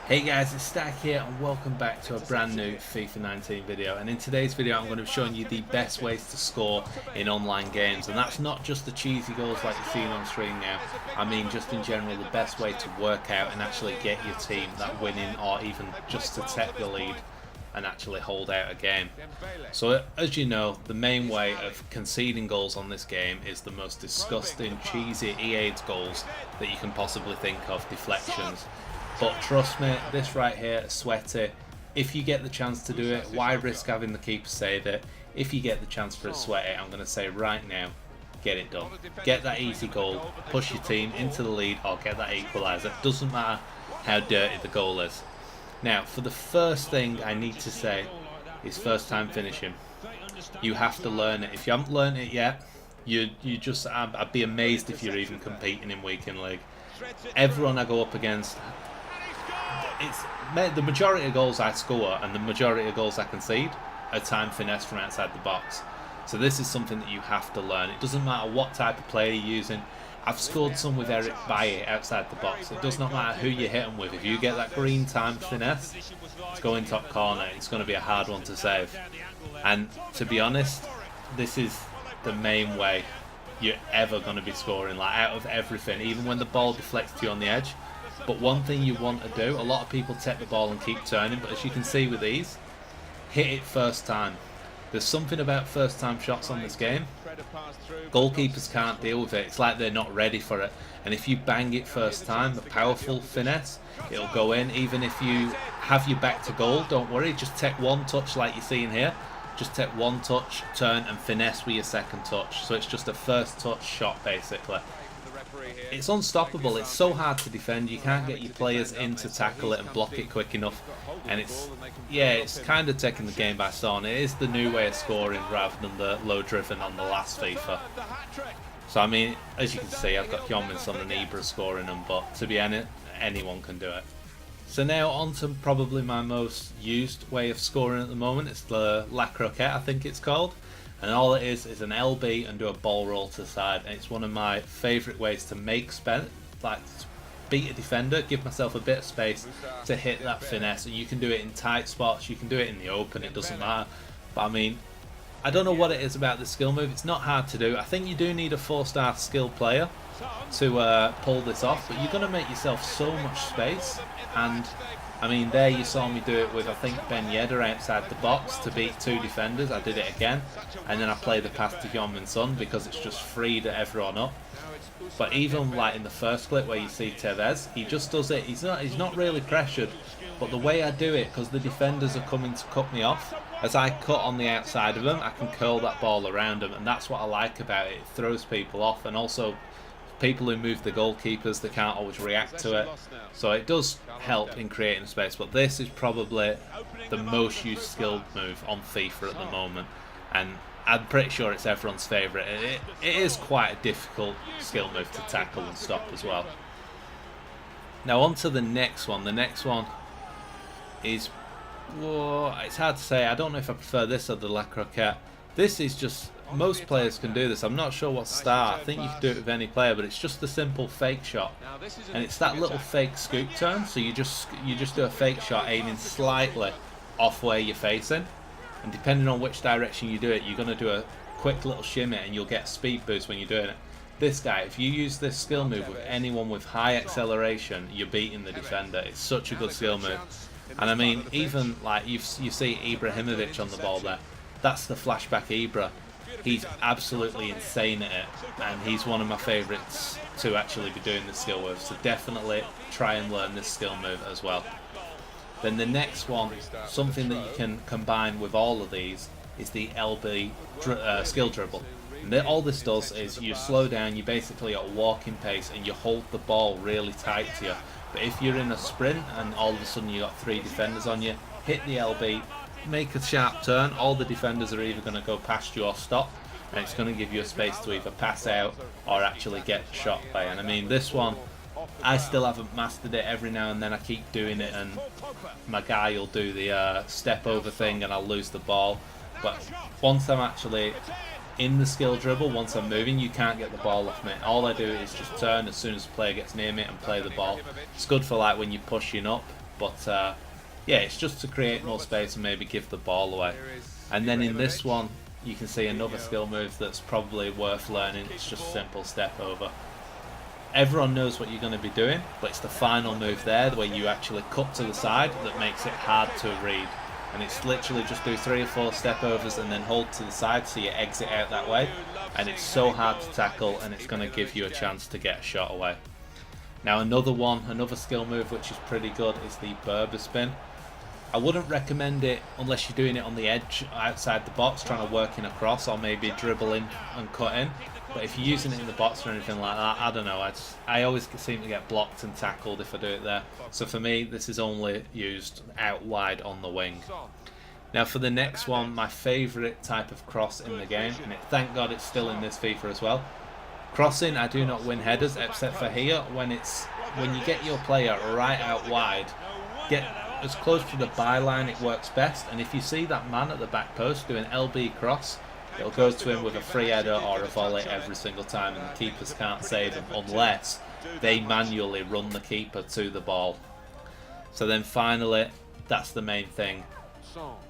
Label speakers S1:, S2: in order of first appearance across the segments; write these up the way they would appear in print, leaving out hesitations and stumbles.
S1: Hey guys, it's Stack here and welcome back to a brand new FIFA 19 video, and in today's video I'm going to be showing you the best ways to score in online games, and that's not just the cheesy goals like you're seeing on screen now. I mean just in general the best way to work out and actually get your team that winning, or even just to take the lead and actually hold out a game. So as you know, the main way of conceding goals on this game is the most disgusting, cheesy EA'd goals that you can possibly think of, deflections. But trust me, this right here is sweaty. If you get the chance to do it, why risk having the keeper save it? If you get the chance for a sweaty, I'm going to say right now, get it done. Get that easy goal, push your team into the lead, or get that equaliser. Doesn't matter how dirty the goal is. Now, for the first thing I need to say is first time finishing. You have to learn it. If you haven't learned it yet, I'd be amazed if you're even competing in weekend league. Everyone I go up against, the majority of goals I score and the majority of goals I concede are time finesse from outside the box. So this is something that you have to learn. It doesn't matter what type of player you're using. I've scored some with Eric Bailly outside the box. It does not matter who you hit him with. If you get that green time finesse to go in top corner, it's going to be a hard one to save. And to be honest, this is the main way you're ever going to be scoring, like out of everything, even when the ball deflects to you on the edge. But one thing you want to do, a lot of people take the ball and keep turning, but as you can see with these, hit it first time. There's something about first time shots on this game. Goalkeepers can't deal with it. It's like they're not ready for it. And if you bang it first time, a powerful finesse, it'll go in. Even if you have your back to goal, don't worry, just take one touch like you're seeing here. Just take one touch, turn and finesse with your second touch. So it's just a first touch shot basically. It's unstoppable. It's so hard to defend. You can't get your players in to tackle it and block it quick enough. And it's kind of taking the game by storm. It is the new way of scoring rather than the low driven on the last FIFA. So I mean, as you can see, I've got Hyunmin and Ibra scoring them, but to be honest, anyone can do it. So now on to probably my most used way of scoring at the moment. It's the La Croquette, I think it's called. And all it is an LB and do a ball roll to the side. And it's one of my favourite ways to beat a defender, give myself a bit of space to hit that finesse. And you can do it in tight spots, you can do it in the open, it doesn't matter. But I mean, I don't know what it is about this skill move. It's not hard to do. I think you do need a 4-star skilled player to pull this off, but you're going to make yourself so much space. And I mean, there you saw me do it with, I think, Ben Yedder outside the box to beat 2 defenders. I did it again, and then I played the pass to Hyunmin Son because it's just freed everyone up. But even like in the first clip where you see Tevez, he just does it. He's not really pressured, but the way I do it, because the defenders are coming to cut me off, as I cut on the outside of them, I can curl that ball around them, and that's what I like about it. It throws people off, and also people who move the goalkeepers, they can't always react to it. So it does help in creating space, but this is probably the most used skilled move on FIFA at the moment, and I'm pretty sure it's everyone's favourite. It is quite a difficult skill move to tackle and stop as well. Now on to the next one. The next one is, whoa, it's hard to say. I don't know if I prefer this or the La Croquette. This is just, most players can do this. I'm not sure what start. I think you can do it with any player, but it's just a simple fake shot, and it's that little fake scoop turn. So you just do a fake shot aiming slightly off where you're facing, and depending on which direction you do it, you're going to do a quick little shimmy and you'll get a speed boost when you're doing it. This guy, if you use this skill move with anyone with high acceleration, you're beating the defender. It's such a good skill move. And I mean, even like you see Ibrahimovic on the ball there, that's the flashback Ibra. He's absolutely insane at it, and he's one of my favourites to actually be doing this skill with. So definitely try and learn this skill move as well. Then the next one, something that you can combine with all of these, is the LB skill dribble. And all this does is you slow down, you basically at a walking pace, and you hold the ball really tight to you. But if you're in a sprint and all of a sudden you got 3 defenders on you, hit the LB, make a sharp turn, all the defenders are either going to go past you or stop, and it's going to give you a space to either pass out or actually get shot by. And I mean, this one, I still haven't mastered it. Every now and then I keep doing it and my guy will do the step over thing and I'll lose the ball. But once I'm actually in the skill dribble, once I'm moving, you can't get the ball off me. All I do is just turn as soon as the player gets near me and play the ball. It's good for like when you're pushing up But yeah, it's just to create more space and maybe give the ball away. And then in this one, you can see another skill move that's probably worth learning. It's just simple step over. Everyone knows what you're going to be doing, but it's the final move there where you actually cut to the side that makes it hard to read. And it's literally just do 3 or 4 step overs and then hold to the side so you exit out that way. And it's so hard to tackle, and it's going to give you a chance to get a shot away. Now another skill move which is pretty good is the Berber spin. I wouldn't recommend it unless you're doing it on the edge outside the box, trying to work in across or maybe dribble in and cut in. But if you're using it in the box or anything like that, I don't know, I always seem to get blocked and tackled if I do it there. So for me, this is only used out wide on the wing. Now for the next one, my favourite type of cross in the game, and thank God it's still in this FIFA as well. Crossing, I do not win headers except for here, when you get your player right out wide, get as close to the byline it works best, and if you see that man at the back post doing LB cross, it'll go to him with a free header or a volley every single time, and the keepers can't save him unless they manually run the keeper to the ball. So then finally, that's the main thing.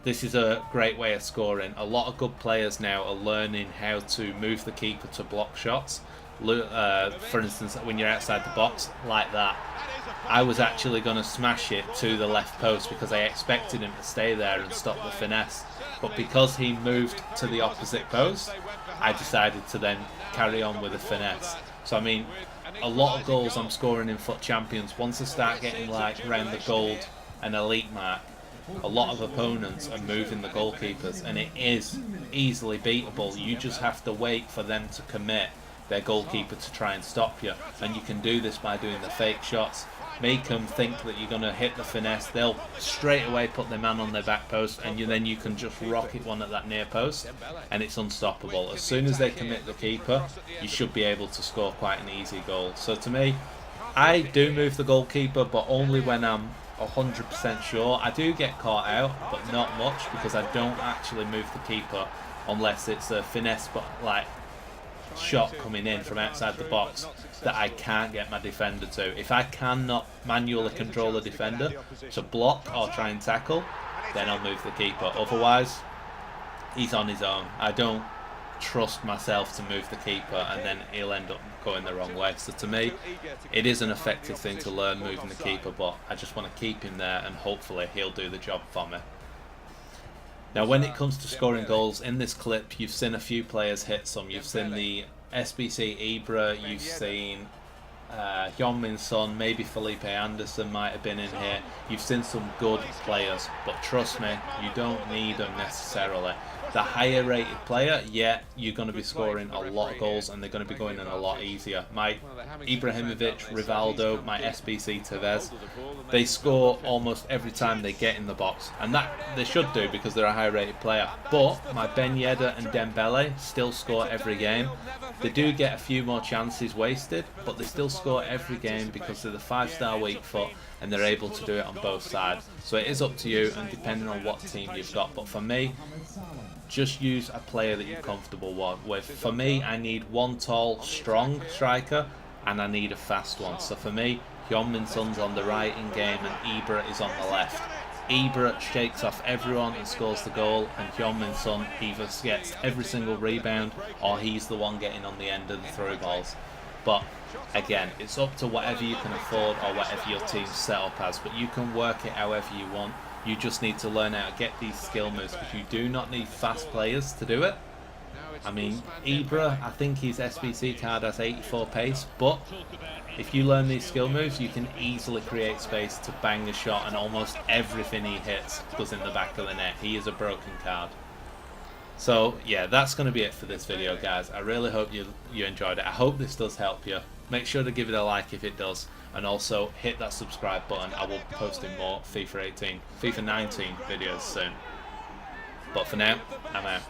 S1: This is a great way of scoring. A lot of good players now are learning how to move the keeper to block shots. For instance, when you're outside the box, like that. I was actually going to smash it to the left post because I expected him to stay there and stop the finesse. But because he moved to the opposite post, I decided to then carry on with the finesse. So I mean, a lot of goals I'm scoring in FUT Champions, once I start getting like around the gold and elite mark, a lot of opponents are moving the goalkeepers, and it is easily beatable. You just have to wait for them to commit their goalkeeper to try and stop you, and you can do this by doing the fake shots. Make them think that you're going to hit the finesse. They'll straight away put their man on their back post, and then you can just rocket one at that near post, and it's unstoppable. As soon as they commit the keeper, you should be able to score quite an easy goal. So to me, I do move the goalkeeper, but only when I'm 100% sure. I do get caught out, but not much, because I don't actually move the keeper unless it's a finesse, but like shot coming in from outside the box that I can't get my defender to. If I cannot manually control the defender to block or try and tackle, then I'll move the keeper. Otherwise, he's on his own. I don't trust myself to move the keeper, and then he'll end up going the wrong way. So to me, it is an effective thing to learn moving the keeper, but I just want to keep him there, and hopefully he'll do the job for me. Now when it comes to scoring goals, in this clip you've seen a few players hit some. You've seen the SBC Ibra, you've seen Heung-min Son, maybe Felipe Anderson might have been in here. You've seen some good players, but trust me, you don't need them necessarily. The higher rated player, yeah, you're going to be scoring a lot of goals, and they're going to be going in a lot easier. My Ibrahimovic, Rivaldo, my SBC Tevez, they score almost every time they get in the box, and that they should do because they're a high rated player. But my Ben Yedder and Dembele still score every game. They do get a few more chances wasted, but they still score every game because they're the 5-star weak foot, and they're able to do it on both sides. So it is up to you, and depending on what team you've got. But for me, just use a player that you're comfortable with. For me, I need one tall, strong striker, and I need a fast one. So for me, Heung-min Son's on the right in game, and Ibra is on the left. Ibra shakes off everyone and scores the goal, and Heung-min Son either gets every single rebound, or he's the one getting on the end of the throw balls. But again, it's up to whatever you can afford or whatever your team's set up as, but you can work it however you want. You just need to learn how to get these skill moves, because you do not need fast players to do it. I mean, Ibra, I think his SBC card has 84 pace, but if you learn these skill moves, you can easily create space to bang a shot, and almost everything he hits goes in the back of the net. He is a broken card. So yeah, that's going to be it for this video, guys. I really hope you enjoyed it. I hope this does help you. Make sure to give it a like if it does, and also hit that subscribe button. I will be posting more FIFA 19 videos soon. But for now, I'm out.